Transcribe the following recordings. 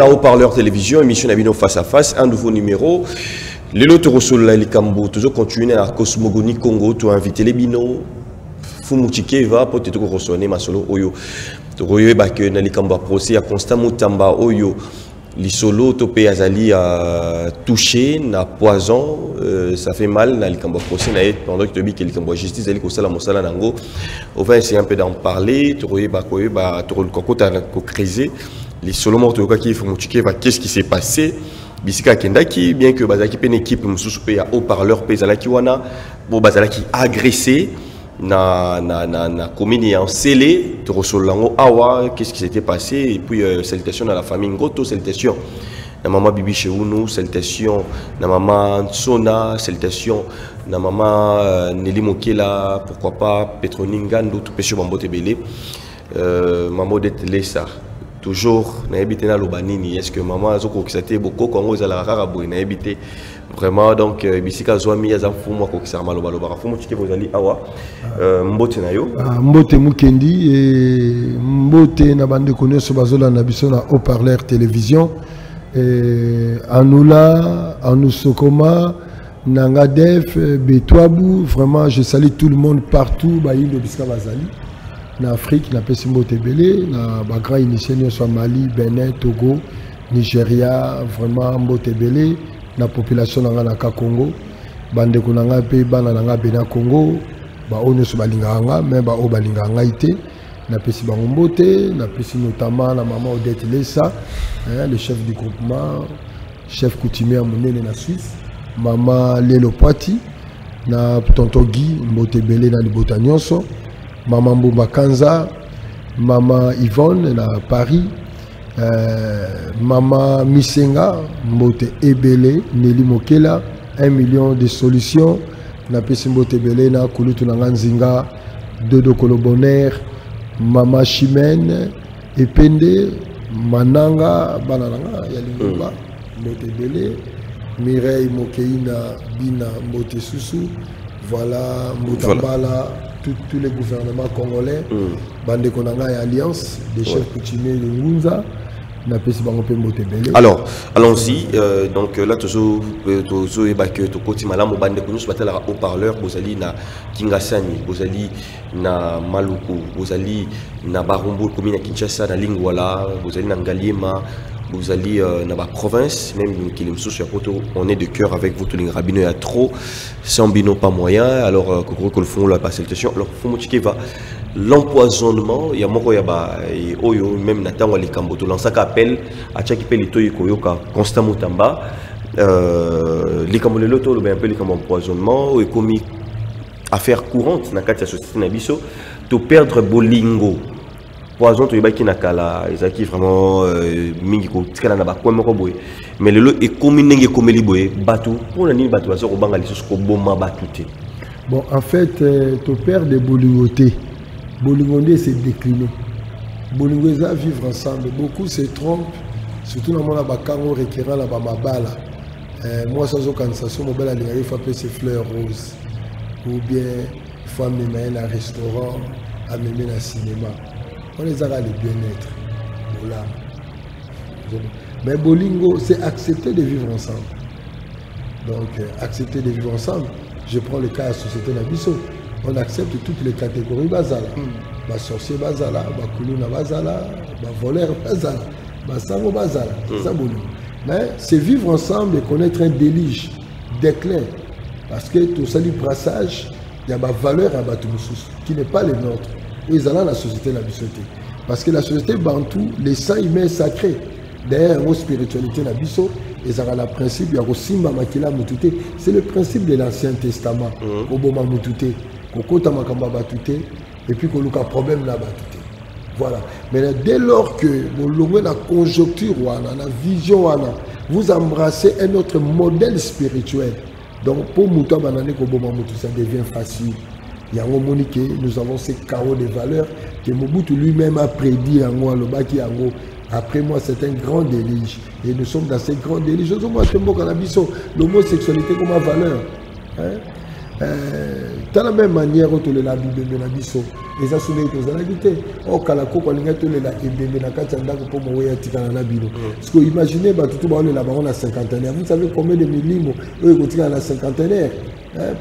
Haut-Parleur télévision, émission Nabino face à face, un nouveau numéro. Les lots Rossola Likambo, toujours continuer à Cosmogoni Congo, tu as invité les binos. Fumutike va peut-être ressonner ma solo Oyo. Royo Bake Nalikambo procès à Constant Moutamba Oyo. Les solos topé azali à toucher, na poison, ça fait mal, na Likambo procès, na pendant que tu dis que Likambo justice, ali kosala mosala nango. On va essayer un peu d'en parler. Tu royo bakoyo ba tu le coco t'as co-crisé. Les solos morts qui font va qu'est-ce qui s'est passé? Bisika Kendaki, bien que Bazaki pen équipe mususu pe ya haut-parleur pe zalaki wana, bon bazalaki agressé. Na comédie en scellé, tu reçois l'ango awa, qu'est-ce qui s'était passé, et puis salutations à la famille Ngoto, salutations à maman Bibi chez nous, salutations à maman Sona, salutations à maman Nelly Mokela, pourquoi pas Petroningan, d'autres pêcheurs Bambo Tebele, maman Detelesa. Toujours, n'a habité dans l'Obanini. Est-ce que maman a été beaucoup Congo à la Raraboué, n'a habité vraiment donc bisika zoami ya zafu moi ko kisama loba loba fumu tike bozali awa mbote na yo mbote mukendi et mbote na bande connaît so bazola na biso na haut-parleur télévision Anula Anusokoma Nangadef Betwabu, vraiment je salue tout le monde partout ba yindo bisika bazali na Afrique na pesi mbote belé na ba grand initié soit Mali, Bénin, Togo, Nigeria, vraiment mbote belé la population na Congo bande ko nanga pe bana nanga bena Congo ba ono so balinganga mais ba o balinganga ité na pesi ba mbote na pesi notamment la maman Odette Lessa le chef du groupement chef coutumier monene na Suisse maman Lelo Poiti na tonton Guy mbote belé na libota nyonso maman Mbumba Kanza maman Yvonne na Paris Maman Misenga, Mbote Ebele, Nelly Mokela, 1 million de solutions. Na pesi Mbote Ebele na Kulutu Nanganzinga, Dodo Koloboner, Mama Chimène, Epende, Mananga, Bananga, Yalingoba, Mbote Ebele, Mireille Mokeina, Bina, Mbote Susu, voilà, Mbotambala, tous les gouvernements congolais, Bande Konanga et Alliance, des chefs coutumiers de Ngunza. Alors, allons-y. Donc là, toujours évacué tout côté malam au bande que nous sommes là haut-parleur. Vous allez na Kingasani, vous allez na Maluku, vous allez na Barumbu, commune à Kinshasa, na Lingwala, vous allez na Ngaliema, vous allez dans la province, même on est de cœur avec vous, tous les rabbinaux, il y a trop, sans bino pas moyen. Alors, que le fond, la facilitation. Alors, Fumutike va. L'empoisonnement, il y a même Nathan Walikambo, tout l'ancien appel à chaque appel Koyoka, Constant Moutamba, les Kamboleloto, un peu les empoisonnement, et comme affaire courante, dans la société Nabiso, de perdre Bolingo. Poison, tu es qui n'a qu'à la, ils vraiment mingi tika na ba quoi me mais le lot est comme n'engue comme les boy bateau pour la nuit bateau au bangali sur ce bomba batouté. Bon, en fait, tu perds des bolingotés. Bolingonde c'est décliné. Bolingo ça vivre ensemble. Beaucoup se trompent, surtout dans mon abakango requérant la bamabala. Moi, ça je quand ça sur mon bel il faut appeler ces fleurs roses ou bien il faut amener un restaurant, amener un cinéma. On les a le bien-être. Voilà. Mais Bolingo, c'est accepter de vivre ensemble. Donc, accepter de vivre ensemble. Je prends le cas de la société Nabiso. On accepte toutes les catégories bazala. Ba sorcier bazala, ba kuluna bazala, ba voleur bazala, ba sango bazala. Ça Bolingo. Mais c'est vivre ensemble et connaître un délige, déclin. Parce que tout ça, du brassage, il y a ma valeur à Batumusus, qui n'est pas les nôtres. Ils ont la société la bisoté. Parce que la société bantou, les saints humains sacrés. D'ailleurs, la spiritualité la biso, ils ont le principe, il y a aussi Makila Mutute. C'est le principe de l'Ancien Testament. Oboma Mutute, Kokota Makamba Batute, et puis qu'on a un problème là Batute. Voilà. Mais dès lors que vous avez la conjoncture, la vision, vous embrassez un autre modèle spirituel. Donc, pour Mouta Banane Koboma Moutou, ça devient facile. Il y a un moment que nous avons ces chaos de valeurs que Mobutu lui-même a prédit en moi, le baki en gros. Après moi, c'est un grand délige. Et nous sommes dans ces grands déliges. L'homosexualité comme valeur. Hein? de la même manière où tu les l'as bibé na biso les assoulés tous à la guité au kalako quand les tous les la bibé na katanda pour moi ya tika na bino parce que imaginez bah tout ba on là on a cinquantenaire vous savez combien de millimos eux ils à la cinquantenaire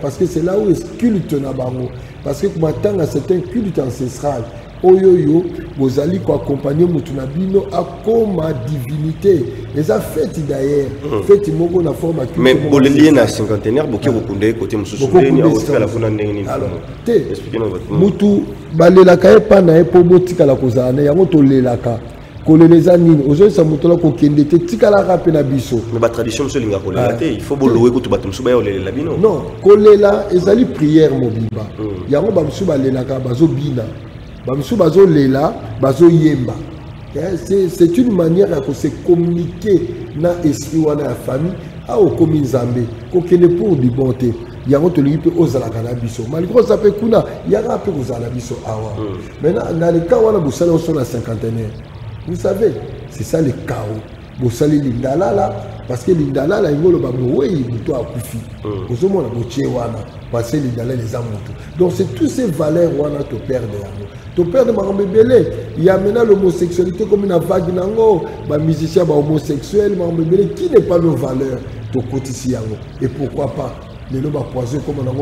parce que c'est là où est culte na bango parce que comme tant c'est un culte ancestral oyoyo bozali ko accompagner mutuna bino a comme divinité les a fait d'ailleurs fait moko na forme mais boleli na cinquantenaire boki kokunda côté mususu ni a la fona ndenge ni alors expliquez-nous votre mutu balelaka epa na epo botika la kozana yango tolelaka koleleza nini ozo sa mutola ko kende te tikala rapé na biso mais ba tradition monsieur linga kolela te il faut bolowe ko to batum suba yo lelela bino non kolela ezali prière mobimba yango ba musu balelaka bazo bina Bamsou bazo lela, bazo yemba. C'est une manière à se communiquer dans l'esprit ou dans la famille à au commun Zambé, qu'on ne pour du bonté. Il y a un peu aux Alakanabiso. Malgré ça, il y a un peu aux Alabiso. Maintenant, dans le cas où on a besoin de la cinquantenaire, vous savez, c'est ça le chaos. Vous savez, l'indala là, parce que l'indala là, il y a un koufi. Vous avez un boutier wana, parce que l'indala les a montés. Donc c'est tous ces valeurs wana te perdre. Te perdre ma bébé. Il y a maintenant l'homosexualité comme une vague nango, ma musicien homosexuel, ma bébé qui n'est pas nos valeurs. Te quotidien. Et pourquoi pas? Les lois poison comme on a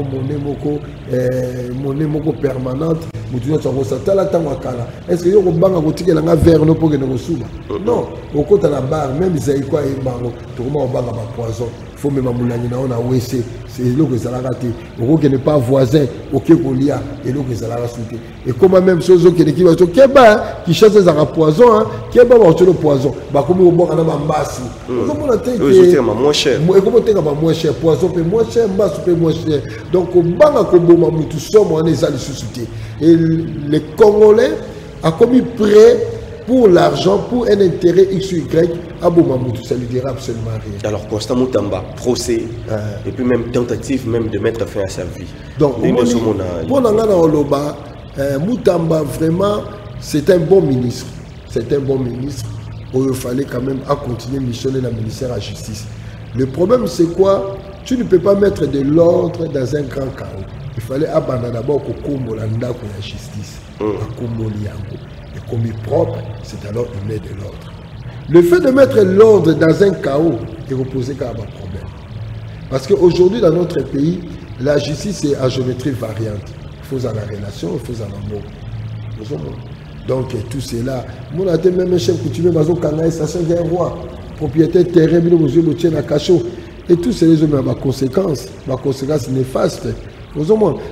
monnaie moko permanente. Est-ce que vous avez un verre pour que nous soyons? Non, au côté de la barre, même si vous avez un poison, il faut même que c'est là que ça a raté. Vous n'êtes pas voisin, ok, et là que ça a raté. Et comme même chose qui chasse un poison, qui est le poison, comme vous avez un masse. Moins cher. Moins cher, poison moins cher, masse moins cher. Donc, au bas, comme nous sommes, on est allé susciter. Et les Congolais a commis prêt pour l'argent, pour un intérêt X ou Y, à Boumamoutou, ça lui dira absolument rien. Alors, Constant Moutamba, procès, et puis même tentative même de mettre fin à sa vie. Donc, pour Oloba, Moutamba, vraiment, c'est un bon ministre. C'est un bon ministre. Il fallait quand même continuer à missionner le ministère à la justice. Le problème, c'est quoi? Tu ne peux pas mettre de l'ordre dans un grand chaos. Il fallait abandonner d'abord au Combo la justice, à Combo Liango. Et comme il est propre, c'est alors il met de l'ordre. Le fait de mettre l'ordre dans un chaos est reposé quand même un problème. Parce qu'aujourd'hui, dans notre pays, la justice est à géométrie variante. Il faut à la relation, il faut à l'amour. Donc, tout cela, mon a même un chef coutumier, Mazo Kanaï, station d'un roi, propriétaire terrain, monsieur Moutien à Cachot. Et tous ces hommes ont ma conséquence néfaste.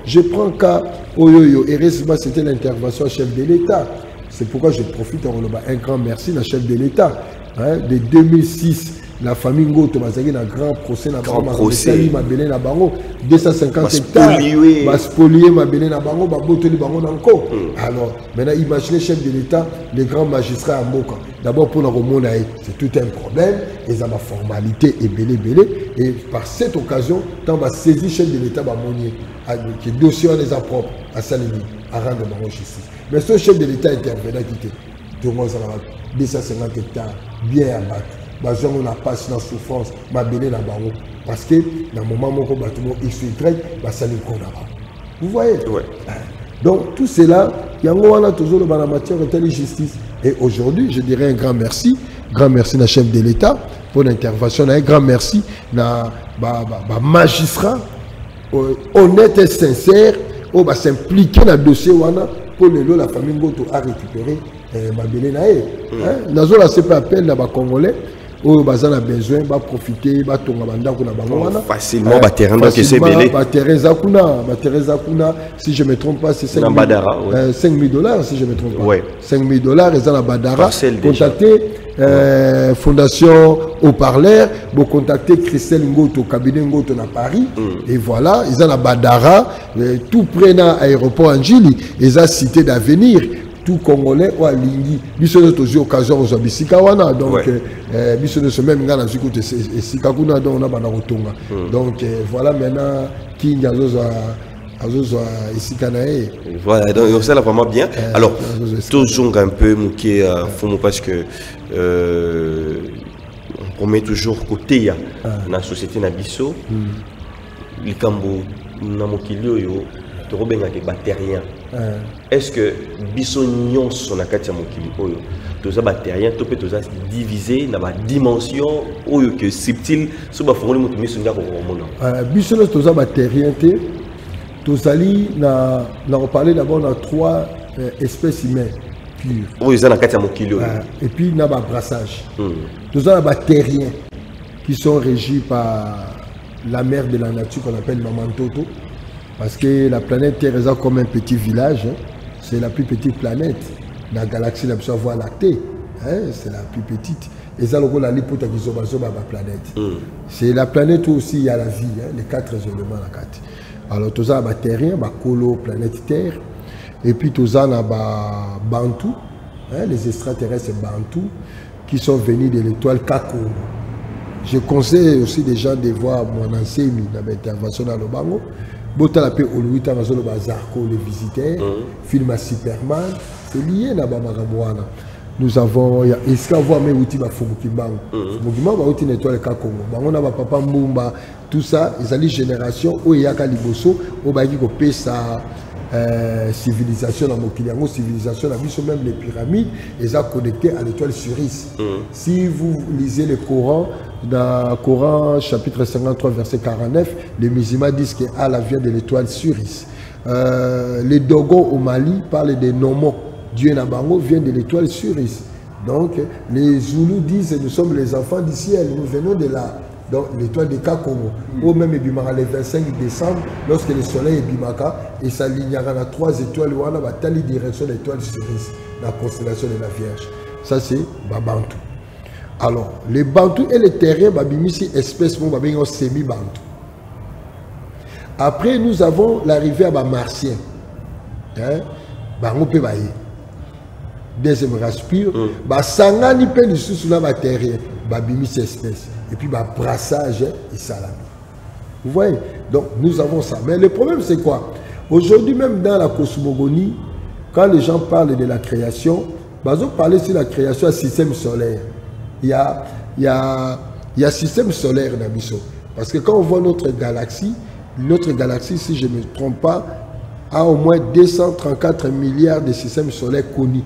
Je prends cas Oyoyo et récemment c'était l'intervention chef de l'État. C'est pourquoi je profite un grand merci à chef de l'État. De 2006, la famille Ngoto a eu un grand procès. Grand procès. 250 hectares. Spolié ma belé na bango, babotoli bango nanko. Alors, maintenant imaginez chef de l'État, les grands magistrats à Moka. D'abord pour la Romona, c'est tout un problème. Ils ont ma formalité et belé. Et par cette occasion, tant va saisir chef de l'État Bamonier, qui dossier on les a propres à Salini, à rendre ma justice. Mais ce chef de l'État intervenant qui était 250 hectares, bien abattu. On a passé dans la souffrance, ma belé na bango. Parce que dans le moment où on a X ou Y, ça n'est pas là-bas. Vous voyez? Ouais. Donc tout cela, il y a toujours dans la matière de justice. Et aujourd'hui, je dirais un grand merci à la chef de l'État pour l'intervention. Un grand merci à magistrat honnête et sincère qui va s'impliquer dans le dossier pour la famille Ngoto a récupéré ma belé naé. Nazo la CP appelle les Congolais. Oh, bazan a besoin, va profiter, va tomber facilement, terrain zakuna, si je me trompe pas, c'est 5 000 $, si je me trompe pas. Ouais. 5 000 $, ils ont la Badara. Contactez Fondation Haut-Parleur, pour contacter Christelle Ngoto, cabinet Ngoto à Paris. Et voilà, ils ont la Badara, tout près d'un aéroport Anjili, ils ont cité d'avenir. Tout Congolais ou à Lingui, biso de toujours occasion aux abisikawana donc biso de ce même gars dans ce côté et sikakuna donc on a bana rotonga donc voilà maintenant qui azozo isikanae voilà donc ça là vraiment bien alors toujours un peu mouké fomo parce que on promet toujours côté ya la société na biso likambo na mokili yo tokobenga ke bactérien. Est-ce que bisognon son akati ya mokili oyo toza bactérien to pe toza divisé na ba dimension oyo que subtil so ba fongoli moto miso ndako ko mona. Bisognon toza bactérien te tozali na reparler d'abord na 3 espèces humaines pures. Oyo za na kati ya mokili oyo. Et puis na ba brassage. Toza bactériens qui sont régis par la mère de la nature qu'on appelle Maman Toto. Parce que la planète Terre est comme un petit village. Hein. C'est la plus petite planète. La galaxie, la Voie lactée. Hein. C'est la plus petite. Et ça, la lipota qui sont sur la planète. C'est la planète où aussi il y a la vie. Hein. Les 4 éléments. La 4. Alors, tout ça, il y a terrien, colo, planète Terre. Et puis, tout ça, il y a Bantu. Hein. Les extraterrestres Bantu qui sont venus de l'étoile Kakomo. Je conseille aussi des gens de voir mon enseigne dans l'intervention dans le Bango. Bota paix au Louis Tangazo le Bazarco, les visiteurs, film à Superman, c'est lié à Bamagamouana. Nous avons, est-ce qu'on voit même outil Fumukimbango? Fumukimbango va outil nettoyer le Kakongo. On a Papa Mbumba, tout ça, ils ont des générations où il y a Kaliboso, où il y a sa civilisation dans Mokiliango, civilisation, même les pyramides, ils sont connectés à l'étoile Suris. Si vous lisez le Coran, dans le Coran, chapitre 53, verset 49, les musulmans disent que Allah vient de l'étoile Suris. Les Dogons au Mali parlent des Nomos. Dieu Nabango vient de l'étoile Suris. Donc, les Zoulous disent nous sommes les enfants du ciel, nous venons de là. Donc, l'étoile de Kakongo. Ou même Ebimaka le 25 décembre, lorsque le soleil est Bimaka, et s'alignera dans 3 étoiles, on a telle direction de l'étoile Suris, la constellation de la Vierge. Ça, c'est Babantou. Alors, les Bantous et les terriens, babimisi espèce semi-Bantou. Après, nous avons l'arrivée à Martien. Bango pe baye. Deuxième race pure. Sangani pe du sous la terrien, babimisi espèce. Et puis, brassage et salami. Vous voyez? Donc, nous avons ça. Mais le problème, c'est quoi? Aujourd'hui, même dans la cosmogonie, quand les gens parlent de la création, ils parlent sur la création du système solaire. Il y a système solaire dans Bisso. Parce que quand on voit notre galaxie, si je ne me trompe pas, a au moins 234 milliards de systèmes solaires connus.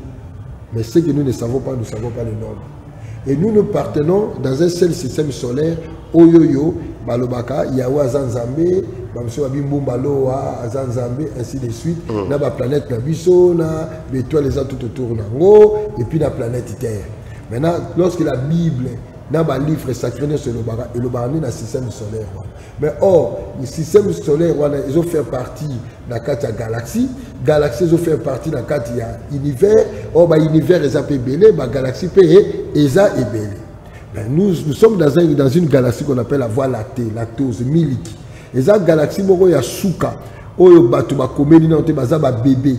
Mais ce que nous ne savons pas, nous ne savons pas le nombre. Et nous partons dans un seul système solaire, Oyoyo, Balobaka, Yawa Zanzambe, Bamsoabimboumbaloa, Zanzambe, ainsi de suite. Na la planète Nabiso, na l'étoile les a tout autour d'Ango, et puis la planète Terre. Maintenant, lorsque la Bible, dans le livre sacré sur le Bara, et le Bara est dans le système solaire. Mais or, le système solaire, ils ont fait partie de la carte galaxie. Galaxie, ils ont fait partie de la carte univers. Or, l'univers est appelé belé, la galaxie est belé. Nous sommes dans une galaxie qu'on appelle la Voie lactée, lactose, miliki. Et cette galaxie, il y a Souka. Il y a bébé.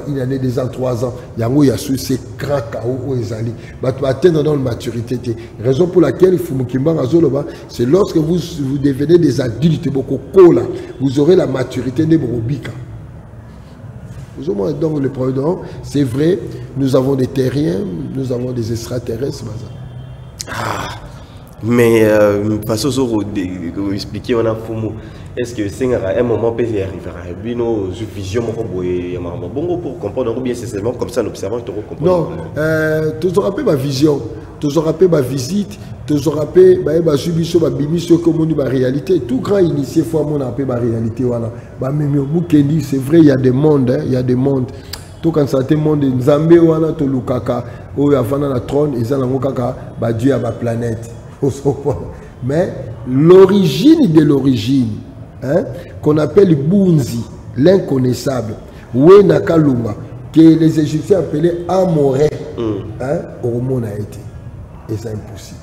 Une année, 2 ans, 3 ans, il y a ces grands chaos ils atteindre dans la maturité. Raison pour laquelle c'est lorsque vous devenez des adultes, vous aurez la maturité de Borobika. Donc le problème, c'est vrai, nous avons des terriens, nous avons des extraterrestres. Mais parce que expliquer on a Fumu, est-ce que c'est un moment peut y arriver nos vision pour comprendre bien c'est seulement comme ça nous observons tu comprends. Non, tu auras pas ma vision, tu auras pas ma visite, tu auras pas ma submission, ma bimission comme ma réalité. Tout grand initié fois mon appel ma réalité voilà. Bah même Mukendi c'est vrai il y a des mondes, il y a des mondes. Tout quand ça te monde Nzambe wana to lukaka o yavana na trône ezala ngokaka ba Dieu à ma planète. Mais l'origine de l'origine, hein, qu'on appelle Bunzi, l'inconnaissable, Wenakaluma, que les Égyptiens appelaient Amoré, hein, au monde a été. Et c'est impossible.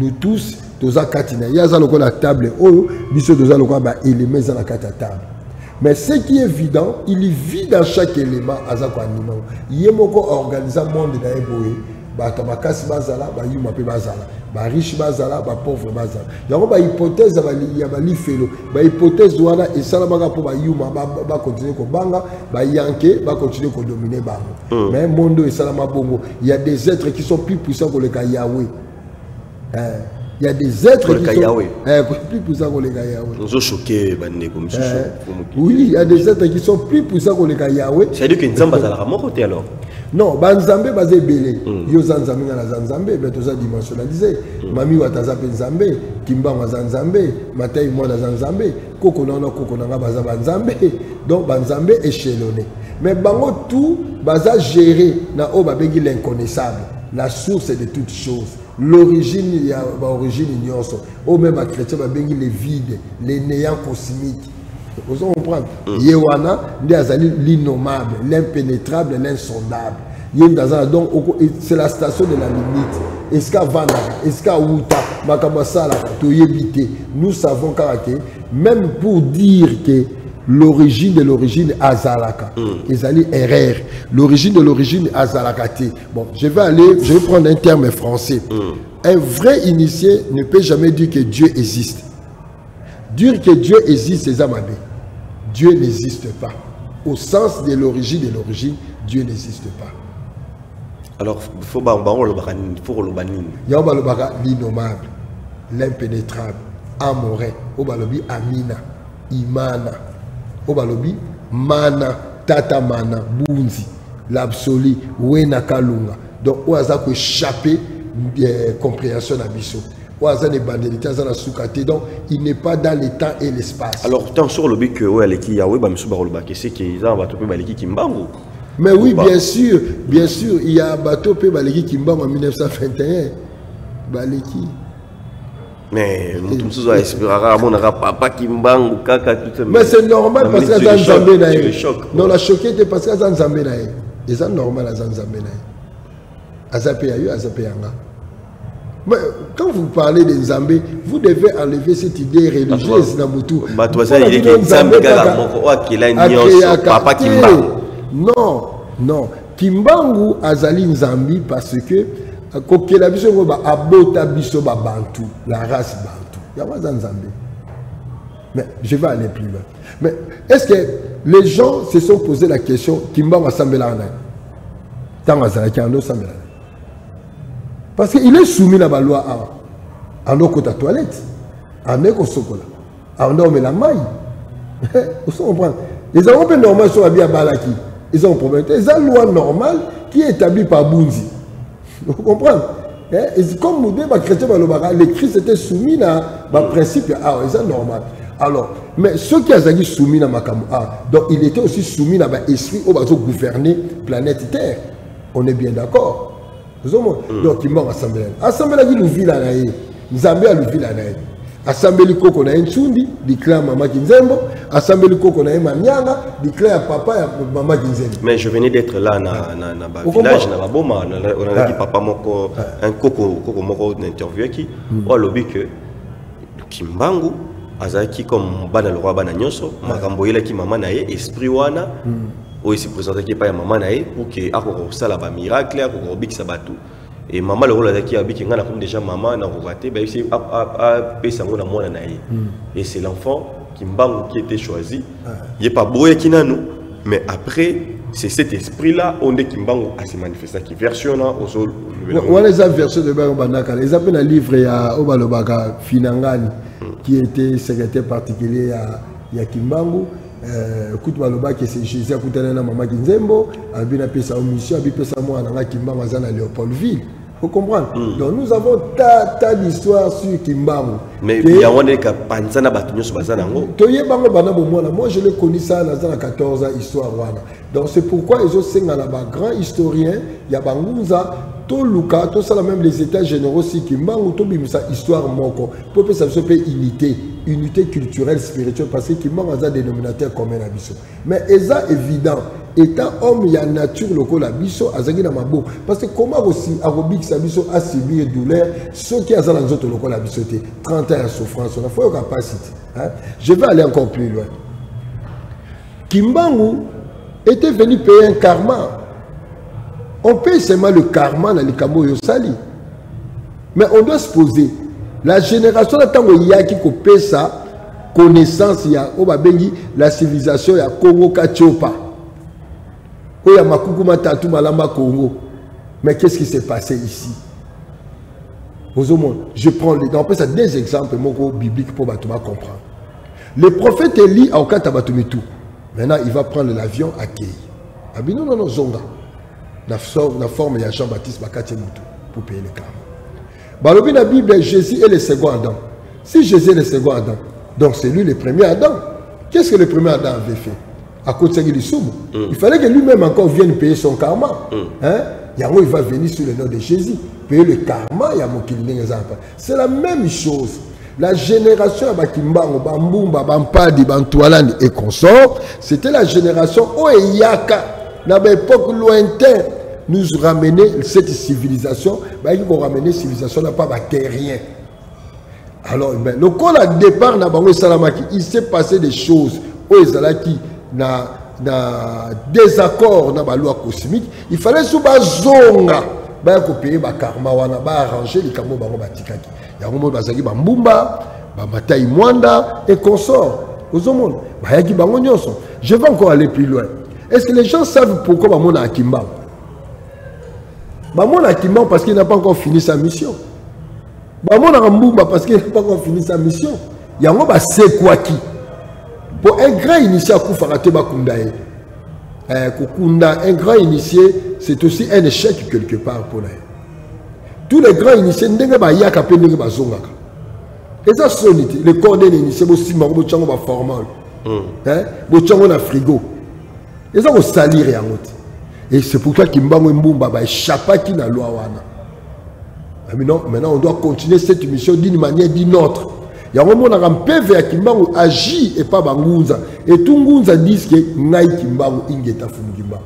Nous tous, tous à Katina, il y a la table, oh, nous sommes tous à la éléments dans la table. Mais ce qui est évident, il vit dans chaque élément à Zakwaniman. Il y a organisé un monde dans les Batabakasi bazala, bayuma pe bazala, ba riche bazala, ba pauvre bazala. Yango ba hypothèse ya ba lifelo, ba hypothèse wana et ça ba pour bayuma ba continuer ko banga, ba yanke ba continuer ko dominer bango. Mais mondo et salama bongo, il y a des êtres qui sont plus puissants que le Yahweh. Il y a des êtres qui sont plus puissants que les Yahweh. Nous sommes choqués, oui, il y a des êtres qui sont plus puissants que les Yahweh. C'est-à-dire que Nzamba a la mort alors. Non, Banzambe basé belé. Yo Zanzambe na Zanzambe, mais tout ça dimensionnalisé. Mami watazape Nzambe, Kimba wa Zanzambe, Matai moi na Zanzambe, Koko na baza Banzambe. Donc Banzambe échelonné. Mais bango tout baza géré na o babengi l'inconnaissable, la source de toutes choses. L'origine, il y a l'origine ignorante. Au même à chrétien, babengi les vides, les néants cosmiques. Vous comprenez? Yewana, l'innommable, l'impénétrable, l'insondable. Donc, c'est la station de la limite. Est-ce qu'à Vana, est-ce qu'à Outa, Makabasala, Toyebite, nous savons que même pour dire que l'origine de l'origine Azalaka, Ezali erreur. L'origine de l'origine Azalakate. Bon, je vais prendre un terme français. Un vrai initié ne peut jamais dire que Dieu existe. Dire que Dieu existe, c'est Zamabé. Dieu n'existe pas. Au sens de l'origine, Dieu n'existe pas. Alors, il faut l'innommable, l'impénétrable, amoré, Obalobi Amina, Imana, Obalobi Mana, Tata Mana, Bunzi, l'absolu, Wena Kalunga. Donc, on a échappé compréhension d'Abisso. Donc, il n'est pas dans le temps et l'espace. Alors, tant sur le but que c'est qu'ils ont un Kimbangu. Mais oui, bien sûr, il y a un bateau Baleki Kimbangu en 1921. Baleki. Mais mais c'est normal parce que ça Nzambé na. Non, la choqué était parce que ça Nzambé na. Et ça normal à Nzambé na. Azapé ayo, azapé yanga. Mais quand vous parlez de Nzambé, vous devez enlever cette idée religieuse dans Moutou. Non. Kimbangu azali Nzambi parce que kokela biso ba abota biso ba bantu, la race bantu. Ya pas Nzambi. Mais je vais aller plus loin. Mais est-ce que les gens se sont posé la question Kimbangu asambela na? Tant azalaki ando sambela. Parce qu'il est soumis à la loi à nos côtés toilette, à nos côtés chocolat, à nos mais la maille. Vous comprenez? Les Européens normaux sont habillés à Balaki. Ils ont un problème. C'est une loi normale qui est établie par Bunzi. Vous comprenez? Et comme nous les chrétiens, les Christ étaient soumis à un principe. Ah, c'est normal. Alors, mais ceux qui ont soumis à Makamu, donc il était aussi soumis à l'esprit où ils ont gouverné la planète Terre. On est bien d'accord. Donc il m'a assemblé. Assemblé qui nous vit là, Nzambé a nous vit là. Assemblé koko na Nsundi, di clan Mama Kinzembo. Assemblé koko na Manyanga, di clan papa ya Mama Kinzembo. Mais je venais d'être là na village na Baboma, on a dit papa moko un koko moko interview qui au lobby que Kimbangu azaki comme bana le roi bana nyoso, makambo yela ki mama na ye esprit wana. Oui, c'est présenté qui est pas maman naïe pour que ça la miracle, pour que ça batou. Et maman le rôle qui a dit que déjà maman n'a pas raté, ben c'est ça mon amour naïe. Et c'est l'enfant qui était choisi. Il n'est pas beau qui n'a nous, mais après c'est cet esprit là on est Kimbangu à se manifester qui version là au sol. On les a version de Banaka, les appels un livre à Obalobaka Finangani qui était secrétaire particulier à Kimbangu. Écoute Maloba qui c'est Jésus écoute na Mama Kinzembo abina pesa mission abi pesa moi na Kimbangu azana Léopoldville. Vous comprenez? Donc nous avons tas d'histoires sur Kimbangu. Mais il y a un que panzana batunyo sur bazana ngo. Toye bango bana bomona moi je l'ai connu ça dans 14 histoires wana. Donc c'est pourquoi ils ont senga là bas grand historien ya banguza to luka to ça même les états généraux si Kimbangu to bimisa histoire moko pour que ça se peut unité culturelle spirituelle parce que Kimbangu a un dénominateur commun à biso. Mais c'est évident étant homme il y a nature local à biso azaki na mabo parce que comment aussi arobic sa biso a subi douleur ceux qui a dans les autres local à biso 30 ans de souffrance on a fait capacité hein? Je vais aller encore plus loin. Kimbangu était venu payer un karma. On paye seulement le karma dans les Kambo Yosali. Mais on doit se poser. La génération de Tango Yaki qui paye ça, connaissance, il y a la civilisation, il y a Congo Kachopa. Il y a Makoukouma Tatou Malamba Congo. Mais qu'est-ce qui s'est passé ici? Je prends ça des exemples bibliques pour comprendre. Le prophète Élie a tout. Maintenant, il va prendre l'avion à Kei. Ah bien non, zonga. La forme de Jean-Baptiste pour payer le karma. Dans la Bible, Jésus est le second Adam. Si Jésus est le second Adam, donc c'est lui le premier Adam. Qu'est-ce que le premier Adam avait fait? À cause de il fallait que lui-même encore vienne payer son karma. Il va venir sur le nom de Jésus, payer le karma. C'est la même chose. La génération Bakimbango, Bambumba, Bampadi, Bantualani et consorts, c'était la génération Oyaka. Dans l'époque lointaine, nous ramener cette civilisation, nous ramener la civilisation n'a pas terrien. Alors, le coup de départ, il s'est passé des choses où il désaccord dans la loi cosmique. Il fallait sous zonga, payer le karma, arranger les karma, il y a un monde qui Bambumba, Bamatai Mwanda et consorts. Je vais encore aller plus loin. Est-ce que les gens savent pourquoi Bamona a Kimba? Bamona a Kimba parce qu'il n'a pas encore fini sa mission. Bamona a Mbumba parce qu'il n'a pas encore fini sa mission. Il y a un monde c'est quoi qui? Pour un grand initié à Koufarate Bakundae. Un grand initié, c'est aussi un échec quelque part pour lui. Tous les grands initiés, n'engue ba yaka pe n'engue ba zongaka. Et ça sonité, le corps d'un initié, aussi marbo tchango ba formal. Bo tchango na frigo. Et ça, vous salir et amote. Et c'est pourquoi Kimbango Mbumba va échapper qui na loi wana. Maintenant, on doit continuer cette mission d'une manière ou d'une autre. Il y a un moment où on peut vers Kimbango agit et pas Bangunza. Et tout Ngunza dit que Nai Kimbango ingeta Fumgimba.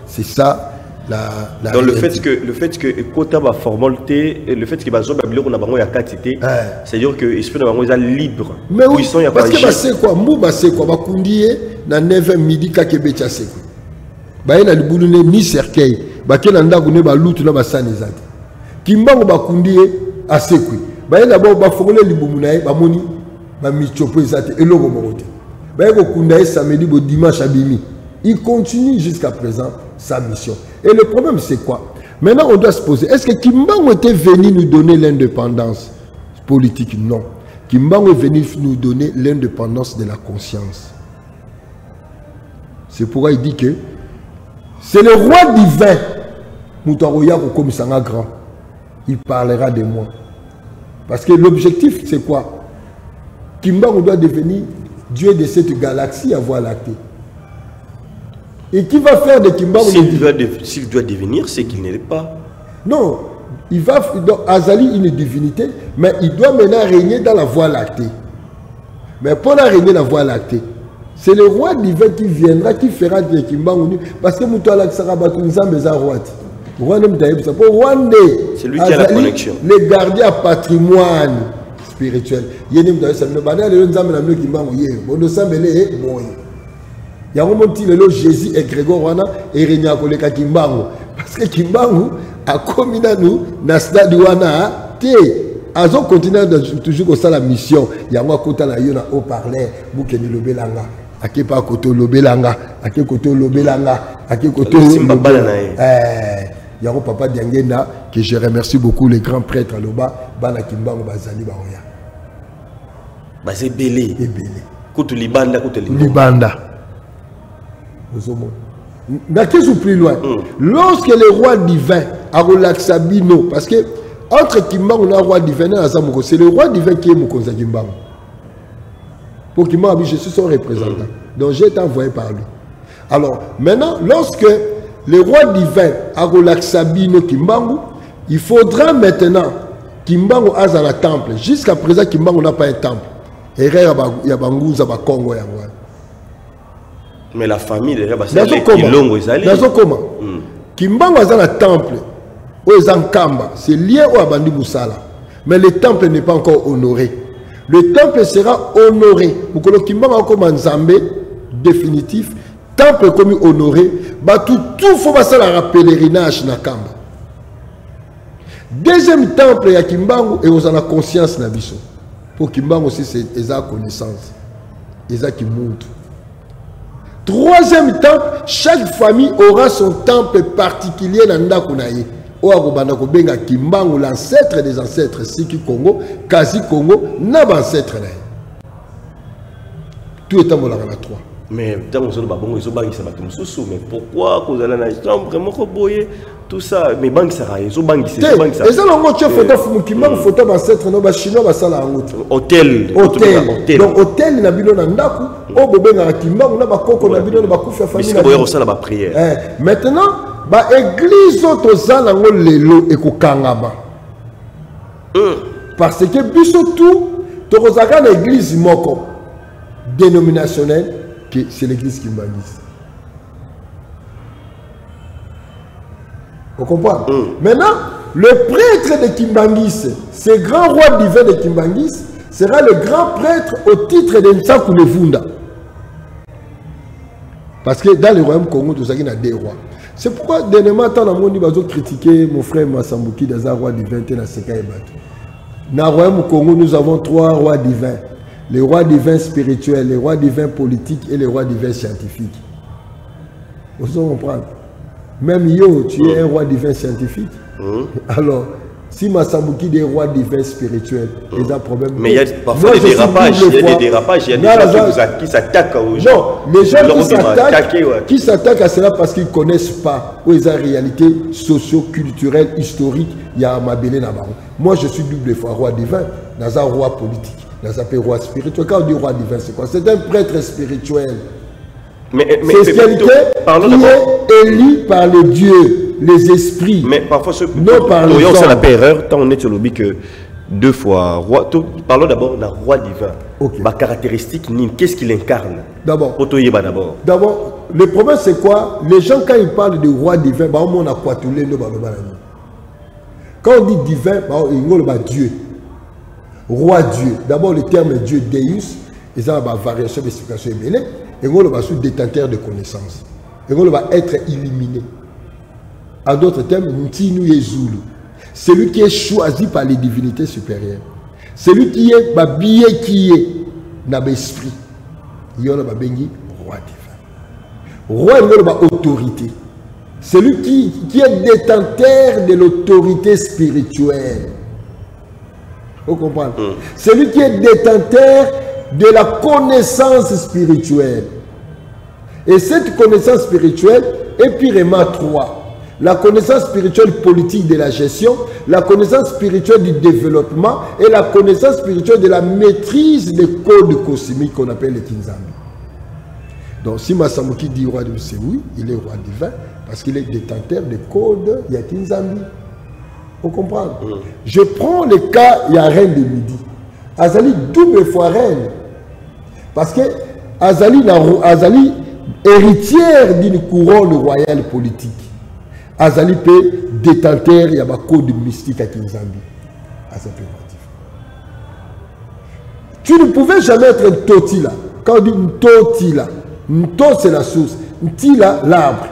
C'est ça. Dans le fait que Kota va formalité, le fait que Bazo Babylon a bango ya quantité, c'est-à-dire que l'esprit de bango est libre. Mais oui, parce que c'est quoi, Mouba c'est quoi, Bakundié na 9h midi Kakebecha c'est quoi. Ba na libulune ni cercueil, ba kelanda gune ba lutu na ba sanizati. Kimbango Bakundié a c'est quoi. Ba d'abord ba fongole libumunae ba moni ba michopo ezate eloko morote. Ba ko kundae samedi bo dimanche abimi. Il continue jusqu'à présent sa mission. Et le problème, c'est quoi? Maintenant, on doit se poser, est-ce que Kimbango était venu nous donner l'indépendance politique? Non. Kimbango est venu nous donner l'indépendance de la conscience. C'est pourquoi il dit que c'est le roi divin, Moutaroya comme Sanga grand. Il parlera de moi. Parce que l'objectif, c'est quoi? Kimbango doit devenir Dieu de cette galaxie à Voie lactée. Et qui va faire de Kimbango? S'il doit devenir, c'est qu'il n'est pas. Non, il va donc Azali une divinité, mais il doit maintenant régner dans la Voie lactée. Mais pour la régner dans la Voie lactée, c'est le roi divin qui viendra, qui fera de Kimbango, parce que Moutouala Sarabatu Nzambe Zarwat. C'est lui qui a la connexion. Les gardiens patrimoine spirituel. Il y a un moment où Jésus et Grégoire et Rénia Koleka Kimbango. Parce que Kimbango a commis à nous, Nasda Douana, Azo continue toujours comme ça la mission. Il y a un côté là, il y a un haut-parleur, Boukeni Lobelanga, à qui pas côté Lobelanga, à qui côté Lobelanga, à qui côté Lobelanga. Il y a un papa Diangenda que je remercie beaucoup, les grands prêtres à Loba, Bana Kimbango Bazali Baoya. C'est belé. C'est belé. Côté Libanda, côté Libanda. Mais qu'est-ce que plus loin? Lorsque le roi divin a relaxé Bino, parce que entre Kimbango et le roi divin, c'est le roi divin qui est Mokonza Kimbango. Pour Kimbango, je suis son représentant. Donc j'ai été envoyé par lui. Alors maintenant, lorsque le roi divin a relaxé Bino Kimbango, il faudra maintenant Kimbango a un temple. Jusqu'à présent, Kimbango n'a pas un temple. Et il y a Bangouza, Congo. Mais la famille, c'est comment? Kimbango a un temple. C'est lié au Abandi Moussala. Mais le temple n'est pas encore honoré. Le temple sera honoré. Pour que le Kimbango comme un Nzambe définitif, temple comme honoré, tout faut passer la pèlerinage na Kamba. Deuxième temple, il y a Kimbango et on a la conscience na biso. Pour Kimbango aussi, c'est la connaissance. C'est ça qui montre. Troisième temple, chaque famille aura son temple particulier dans Ndakunaye. Oagobanda Kobenga Kimbangu, l'ancêtre des ancêtres, Siki Congo, Kazi Congo, n'a pas ancêtre. Tout est en mot la 3. Mais dans le babongo, ils ont bangi ça mais pourquoi vous allez la chambre vraiment boyer tout ça mais bangi ça ils ont bangi ça et ça l'on montre photo fumukima photo d'ancêtre no ba chinois ba sala ngoto hôtel donc hôtel na bino na ndaku o bobenga kimbangu na ba koko na bino ba kufa famille na boyer ça la prière maintenant ba église tozala ngo lelo ekokangama parce que biso tout tokozaka na église moko dénominationnelle que c'est l'église Kimbangis. Vous comprenez? Maintenant, le prêtre de Kimbangis, ce grand roi divin de Kimbangis, sera le grand prêtre au titre de Nsaku Levunda. Parce que dans le royaume Congo, tout ça, il y a des rois. C'est pourquoi, dernièrement, tant on a critiqué mon frère Massambuki dans un roi divin, dans le royaume Congo, nous avons 3 rois divins. Les rois divins spirituels, les rois divins politiques et les rois divins scientifiques. Vous comprenez? Même yo, tu es un roi divin scientifique. Alors, si Massambuki est roi divin spirituel, il y a un problème. Mais il y a parfois des dérapages, il y a des dérapages, il y a des gens qui s'attaquent aux gens. Non, les gens qui s'attaquent à cela parce qu'ils ne connaissent pas où est la réalité socio-culturelle, historique, il y a Mabélé Nabarou. Moi, je suis double fois roi divin, dans un roi politique. Dans un roi spirituel. Quand on dit roi divin, c'est quoi? C'est un prêtre spirituel. Mais c'est quelqu'un qui est élu par les dieux, les esprits. Mais parfois, non par les hommes. C'est la erreur, tant on est sur le que 2 fois roi. Parlons d'abord d'un roi divin. Okay. Ma caractéristique, qu'est-ce qu'il incarne? D'abord, le problème c'est quoi? Les gens, quand ils parlent de roi divin, on a quoi tous les. Quand on dit divin, on dit Dieu. Roi Dieu. D'abord, le terme Dieu, Deus, et ça va variation d'explication et on va sous détenteur de connaissances. Et on va être illuminé. En d'autres termes, Ntinu Yezulu. Celui qui est choisi par les divinités supérieures. Celui qui est billet qui est dans l'esprit. Il y a roi divin. Roi, il y a autorité. Celui qui est détenteur de l'autorité spirituelle. Vous comprenez? Celui qui est détenteur de la connaissance spirituelle. Et cette connaissance spirituelle est purement 3. La connaissance spirituelle politique de la gestion, la connaissance spirituelle du développement et la connaissance spirituelle de la maîtrise des codes cosmiques qu'on appelle les Kinzambi. Donc si Massambuki dit roi divin, c'est oui, il est roi divin parce qu'il est détenteur des codes Kinzambi. Vous comprenez? Je prends le cas, il y a reine de midi. Azali double fois reine. Parce que Azali héritière d'une couronne royale politique. Azali peut détenteur, il y a un code mystique à Kinzambi. Tu ne pouvais jamais être un Totila. Quand on dit Ntotila, Nto c'est la source, Ntila l'arbre.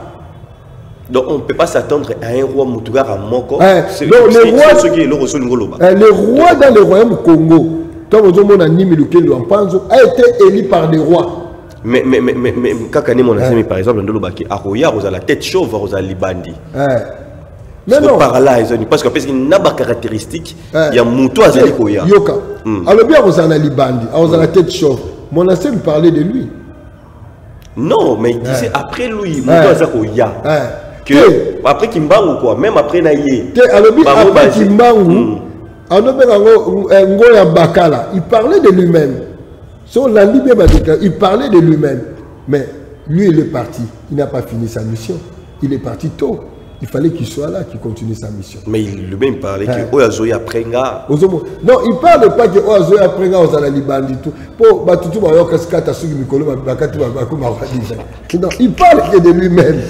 Donc on ne peut pas s'attendre à un roi Moutougar à Moko. Le roi dans le royaume Congo, comme on a dit, a été élu par des rois. Mais Kakane mon ami par exemple, Aroya, on a la tête chauve, on a Libandi. Mais non. Par là, parce qu'il n'a pas de caractéristiques, il y a Moutou à Zalikoya. Yoka. Alors bien, on a Libandi, on a la tête chauve. Mon ancien me parlait de lui. Non, mais il disait après lui, Moutou à Zalikoya. Après Kimbangu quoi, même après Naïe. Après Kimbangu, il parlait de lui-même. Il parlait de lui-même. Mais lui, il est parti. Il n'a pas fini sa mission. Il est parti tôt. Il fallait qu'il soit là, qu'il continue sa mission. Mais il lui-même parlait que Oyazoya Prenga. Non, il ne parle pas que Oyazoya Prenga aux Alibandi. Non, il parle que de lui-même.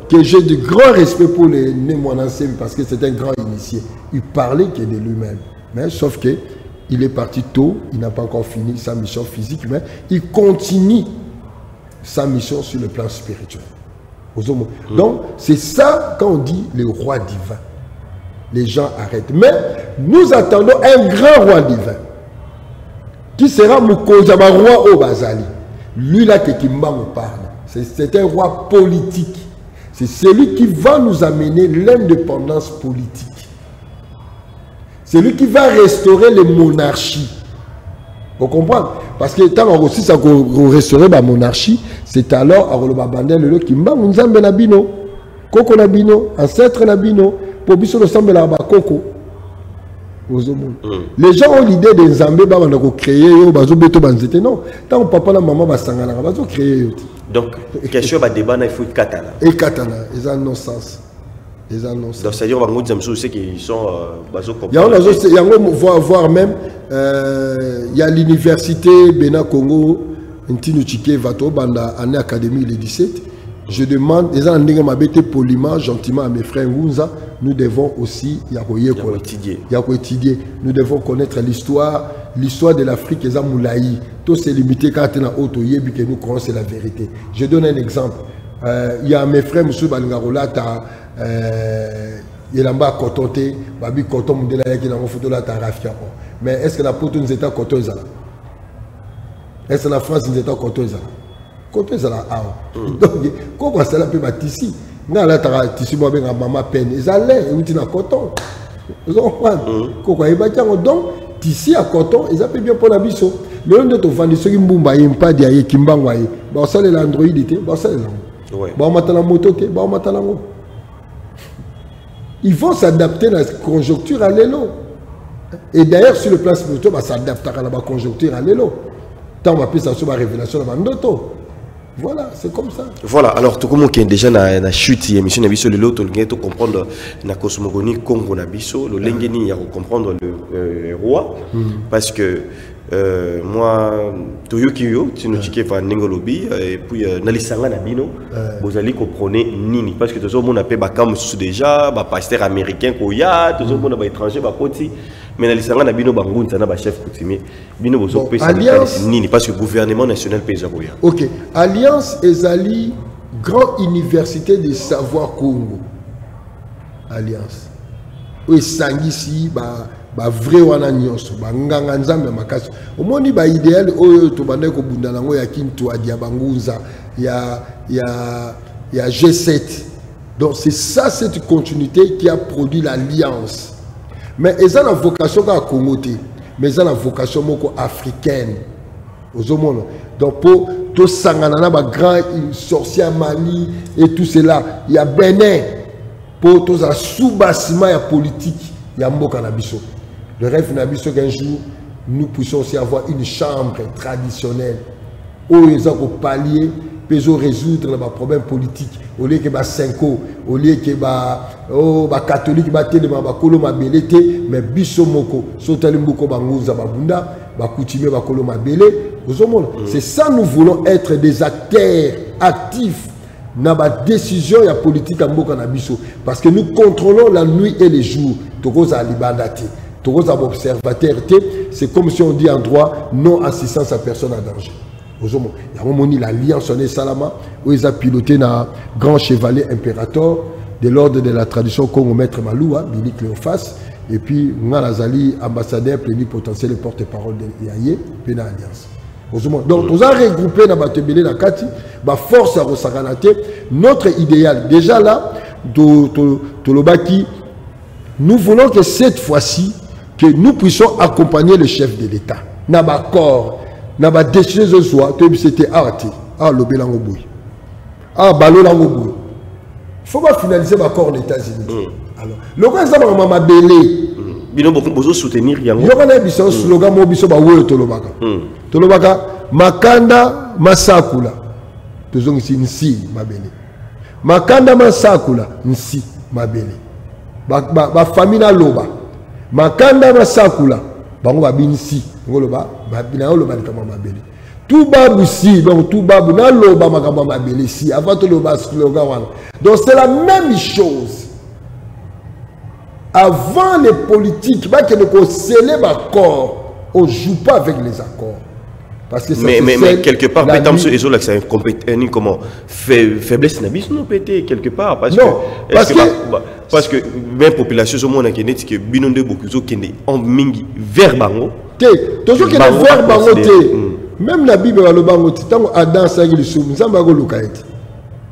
Que j'ai de grand respect pour les mon ancien parce que c'est un grand initié. Il parlait que de lui-même. Mais sauf que il est parti tôt, il n'a pas encore fini sa mission physique, mais il continue sa mission sur le plan spirituel. Donc, c'est ça quand on dit le roi divin. Les gens arrêtent. Mais nous attendons un grand roi divin qui sera Mukozaba, roi au Bazali. Lui là que Kimbangu parle. C'est un roi politique. C'est celui qui va nous amener l'indépendance politique. C'est lui qui va restaurer les monarchies. Vous comprenez? Parce que tant qu'on aussi ça restaurer la monarchie, c'est alors à le qui m'a nzambe na bino, koko na bino, ancêtre na bino, pour biso le semble la koko. Les gens ont l'idée de nzambe ba na ko créer bazo beto banzete non. Tant papa la maman ba sangana bazo créer. Donc question ba débat na il faut katana. Et katana, ils ont non sens. Donc c'est-à-dire on va dire qu'ils sont il y a voir même il y a l'université Bena Congo Ntinu Chike Vato Banda année académie le 17. Je demande les gens m'habiter poliment gentiment à mes frères Ngunza, nous devons aussi étudier. Nous devons connaître l'histoire de l'Afrique et Moulaï. Tout c'est limité quand on a auto yebi que nous connaissons la vérité. Je donne un exemple. Il y a mes frères Moussou Balingarola il y a un cotonté, babi coton mundela yaki na photo là ta rafia. Mais est-ce que la poto nous état coton là? Est-ce que la France nous état coton là? Coton là ah. Donc comment ça la peut battre ici? Na la ta tissu moi ben maman peine. Ils allaient et na coton. Vous comprenez? Pourquoi ils battent donc tissu à coton, ils appellent bien pour la biso. Le nom de ton fan de ceux qui mbumba impa dia kimbangwa. Ba ça l'Android était, ba ça ouais. Ba mata la moto te, ba mata la moto. Ils vont s'adapter à la conjoncture à l'élo. Et d'ailleurs, sur le plan spirituel, va s'adapter à la conjoncture à l'élo. Tant on va plus ça sur la révélation de Mandoto. Voilà, c'est comme ça. Voilà, alors tout le monde qui est déjà dans la chute, l'émission Nabiso, le lot, il faut comprendre la cosmogonie Congo Nabiso, le Lengeni, il faut comprendre le roi. Parce que moi, Toyokiyo, tu nous dis qu'il faut un Nengolobi, et puis Nalisanga Nabino, vous allez comprendre Nini. Parce que tout le monde a fait Bakam déjà, pasteur américain, Koya, tout le monde a étranger, Bakoti. Mais Nalisanga Nabino Bangoun, ça n'a pas chef coutumier. Bino Bozo Nini, parce que le gouvernement national pèse à Koya. Ok, Alliance Ezali, grande université de savoir Congo. Alliance. Oui, Sangisi, ba vrai wana nyonso ba nganga nzambe makasi omoni ba idéal oyo to bande ko bunda nango ya kintu adia bangunza ya G7. Donc c'est ça cette continuité qui a produit l'alliance. Mais ils ont la vocation à Congo, mais ils ont la vocation moko africaine. Donc pour tout sangana ba grand sorcier Mali et tout cela, il y a Bénin pour tous un sous-bassement politique, il y a Mboka Nabiso. Le rêve Nabiso qu'un jour, nous puissions aussi avoir une chambre traditionnelle où ils ont pallier, pour résoudre les problèmes politiques. Au lieu que les Cinco, au lieu que les catholiques, mais biso moko, sotali mboko banguza babunda, bakutime bakolo mabele. C'est ça nous voulons être des acteurs actifs dans la décision et politique à mboka na biso, parce que nous contrôlons la nuit et les jours. Tokoza libandati. Observateur, c'est comme si on dit en droit non assistance à personne en danger. Il y a un moment l'alliance en Salama où ils ont piloté un grand chevalier impérateur de l'ordre de la tradition Congo Maître Maloua, Billy Cléophas, et puis Ngalazali, ambassadeur plénipotentiel et porte-parole de Yaye, puis dans l'alliance. Donc nous avons regroupé dans Batebele na Kati, force à Rosaganate, notre idéal. Déjà là, Tolobaki, nous voulons que cette fois-ci, que nous puissions accompagner le chef de l'État. Naba corps, naba décision de soi, c'était arrêté. Ah, le bélango boui. Ah, balo lango boui. Il faut pas finaliser ma corps aux États-Unis. Alors, le roi est dans ma belé. Bino beaucoup besoin soutenir yango. Yo kana biso slogan mo biso ba wo tolobaka. Tolobaka makanda masakula. Tozong ici nsi mabele. Makanda masakula nsi mabele. Ba famille na loba. Makanda masakula bango babinisi ngoloba babina loba likama mabele. Tout babu si donc tout babu na loba makamba mabele si avant to loba slogan wana. Donc c'est la même chose. Avant les politiques, bah que nous scellons l'accord, on ne joue pas avec les accords. Parce que mais quelque part, c'est un compétent comment faiblesse n'abîme non pété quelque part parce non, que parce que même population au monde qui est que binonde beaucoup qui est en mingi vers bango. Toujours qui est vers bango même la Bible va le bango tant Adam ça il soum ça va go lukaït.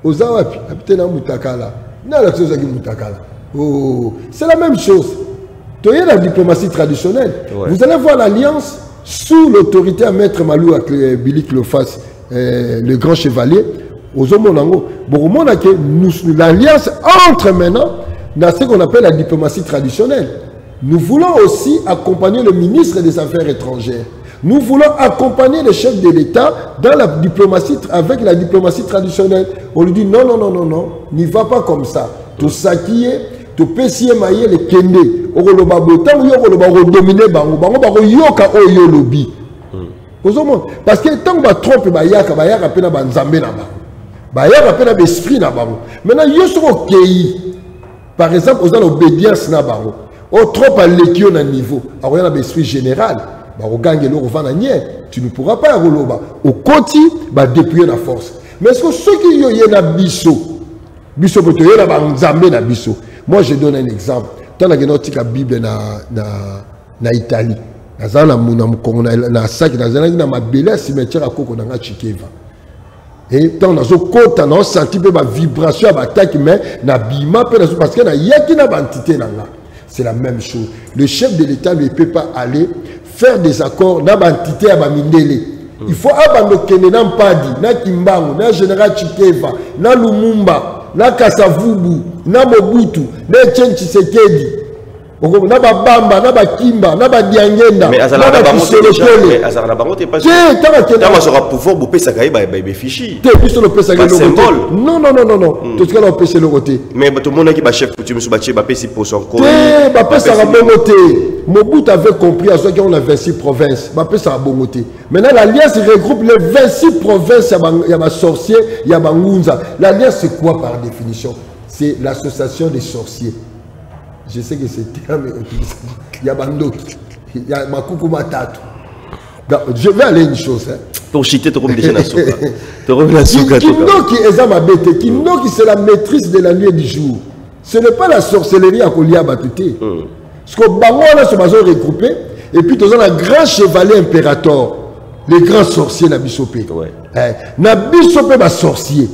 Ozawapi, habitez dans Moutakala. Oh, c'est la même chose. Tu as la diplomatie traditionnelle. Ouais. Vous allez voir l'alliance sous l'autorité à Maître Malou avec Billy Clofas, le grand chevalier. L'alliance entre maintenant dans ce qu'on appelle la diplomatie traditionnelle. Nous voulons aussi accompagner le ministre des Affaires étrangères. Nous voulons accompagner le chef de l'État dans la diplomatie, avec la diplomatie traditionnelle. On lui dit non, non, non, non, non, n'y va pas comme ça. Tout ça qui est, tout pessier maillé le kende. On va dominer bango, bango bango yoka oyo lobby. Parce que tant qu'on va tromper bayaka, bayaka pena banzambe na bango. Bayaka pena l'esprit na bango. Maintenant yoso okei. Par exemple, aux l'obédience na bango. On trompe à l'équipe na niveau. Alors il y a l'esprit général. Tu ne pourras pas au côté dépouiller la force. Mais est-ce que ceux qui ont la bisso, moi je donne un exemple. Dans la Bible na Italie, na sac na mabele cimetière à Koko na Chikeva. Et tant na kota na senti pe ba vibration ba attaque mais na bima parce que na yaki na entité na nga. C'est la même chose. Le chef de l'État ne peut pas aller faire des accords dans l'entité à Bamindele. Il faut abandonner dans Mpadi, dans Kimbangu, dans Général Chikeva, dans Lumumba, dans Kasavubu, dans Mobutu, dans Etienne Tshisekedi, dans Bamba, dans Kimba, dans Diangenda, dans Tshisekedi. Dans sera pouvoir bouper sa gaïba et fichi. Non, non, non, non, non. Tout ce qu'on a empêché le côté. Mais tout le monde qui va chef pour tu bâti pour son corps. Mobutu avait compris à ceux qui ont les 26 provinces. Maintenant, l'alliance regroupe les 26 provinces. Il y a ma sorcier, il y a ma Ngunza. L'alliance, c'est quoi par définition? C'est l'association des sorciers. Je sais que c'est terme utilisé. Il y a Bando, il y a Makukuma Tatu. Je vais aller une chose. Pour chiter, tu reviens déjà dans Souka. Kindoki c'est la maîtrise de la nuit et du jour. Ce n'est pas la sorcellerie à Kolia Batute. Parce que Bangola se sont regroupés. Et puis, nous avons un grand chevalier impérateur. Les grands sorciers Nabisopé. Nabisopé va sorcier.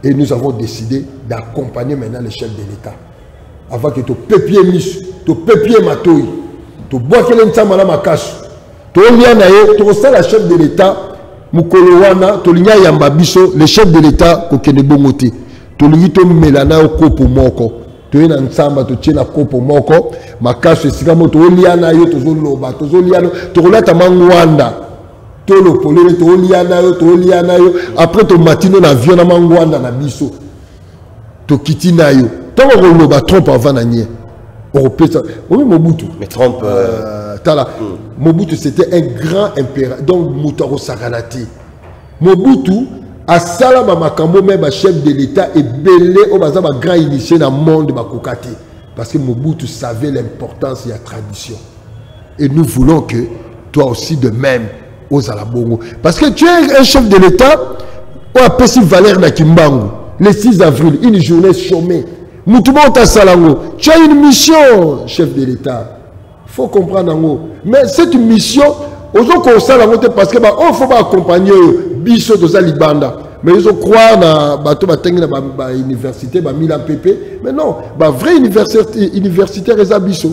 Et nous avons décidé d'accompagner maintenant le chef de l'État. Avant que tu pépier Miss, tu pépier Matoui, tu bois qu'elle est en makash. Tu es la chef de l'État, Mukolowana, tu es Yambabiso, le chef de l'État, Kokene Bongote. Tu es Melana au Kopo Moko. Tu es ensemble, tu es na Kopo Moko, makash, tu es Liana, tu es Loba, tu es Liana, tu es Mangwanda. Tu es Lopolé, tu es Liana, tu es Liana. Après, tu es Matino, na Viona Mangwanda, na Biso. Tu es Kitinayo. Tant qu'on va Trump avant l'année. Mobutu. Mais Trump. Mobutu, c'était un grand impérateur. Donc, Moutaro Saranati. Mobutu, à Salama Makambo, même chef de l'État, est belé au bazar, grand initié dans le monde de Bakokati. Parce que Mobutu savait l'importance de la tradition. Et nous voulons que toi aussi de même, aux Alabongo. Parce que tu es un chef de l'État, on a Pessi Valère Nakimbangu, le 6 avril, une journée chômée. Tu as une mission, chef de l'État. Il faut comprendre. Mais cette mission, parce qu'il faut accompagner Bisso de Zalibanda. Mais ils ont croire dans l'université, Milan Pépé. Mais non, vrai universitaire est Bisso.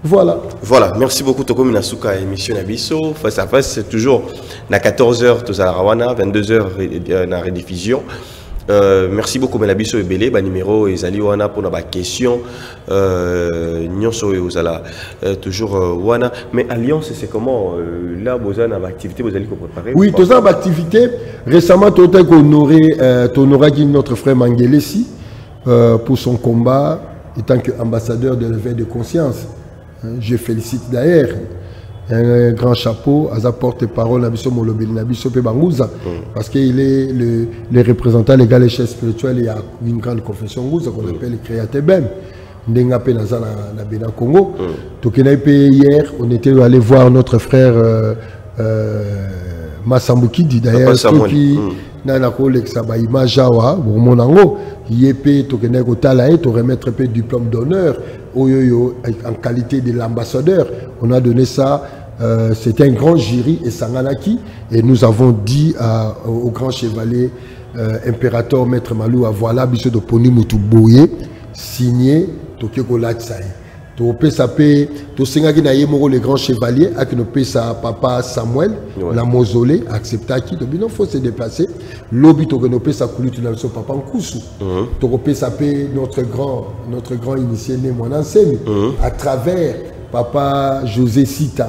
Voilà. Voilà, merci beaucoup. Toko Minasuka, émission Nabiso. Face à face, c'est toujours à 14h, tout à la Rawana, 22h, la rediffusion. Merci beaucoup Melabiso et Belé, numéro et Zali Wana pour la question. Nyonso et Ozala toujours Wana. Mais Alliance, c'est comment là, vous avez une activité, vous allez préparer? Oui, tous en activité. Récemment, tu as honoré notre frère Mangelesi pour son combat en tant qu'ambassadeur de l'éveil de conscience. Je félicite d'ailleurs. Un grand chapeau à sa porte-parole parce qu'il est le représentant légal et chef spirituel. Il y a une grande confession qu'on appelle le Créatebem. Congo. Hier, on était allé voir notre frère Massambukidi d'ailleurs qui na la collection ba image wa monango yepé to kene ko tala et to remettre un diplôme d'honneur en qualité de l'ambassadeur. On a donné ça. C'était un grand jury et Sanganaki et nous avons dit au grand chevalier impérateur maître Malou voilà biso de poni mutu boye signé tokeko latsaï to pesa pe to singaki na yemoko le grand chevalier ak no pesa papa Samuel la mausolée accepta qui donc il faut se déplacer lobi to no pesa kulutu na so papa Nkusu to pesa pe notre grand initié né mon enseigne à travers papa José Sita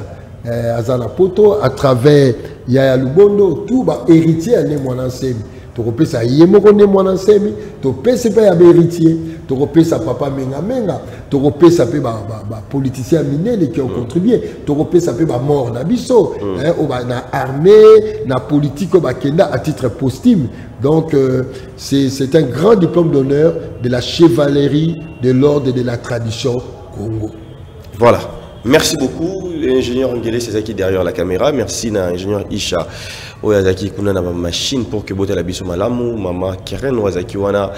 Azana Poto à travers Yaya Lubondo tout ba héritier né mon enseigne to pesa yemoko né mon enseigne to pesa pe ya héritier to pesa papa menga to pesa pe ba politicien minel qui ont contribué to pesa pe ba mort na biso o ba na armée na politique ba kenda à titre posthume donc c'est un grand diplôme d'honneur de la chevalerie de l'ordre de la tradition Congo. Voilà. Merci beaucoup, l'ingénieur Ngele, c'est ça qui est derrière la caméra. Merci à l'ingénieur Isha Oyazaki kuna na machine pour que bote la biso malamu, maman Keren Oyazaki wana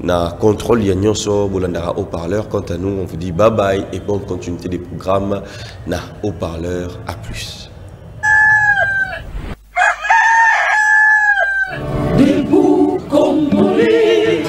na contrôle yanyonso bolandara haut-parleur. Quant à nous, on vous dit bye bye et bonne continuité des programmes na haut-parleur. À plus. Debout comme on est,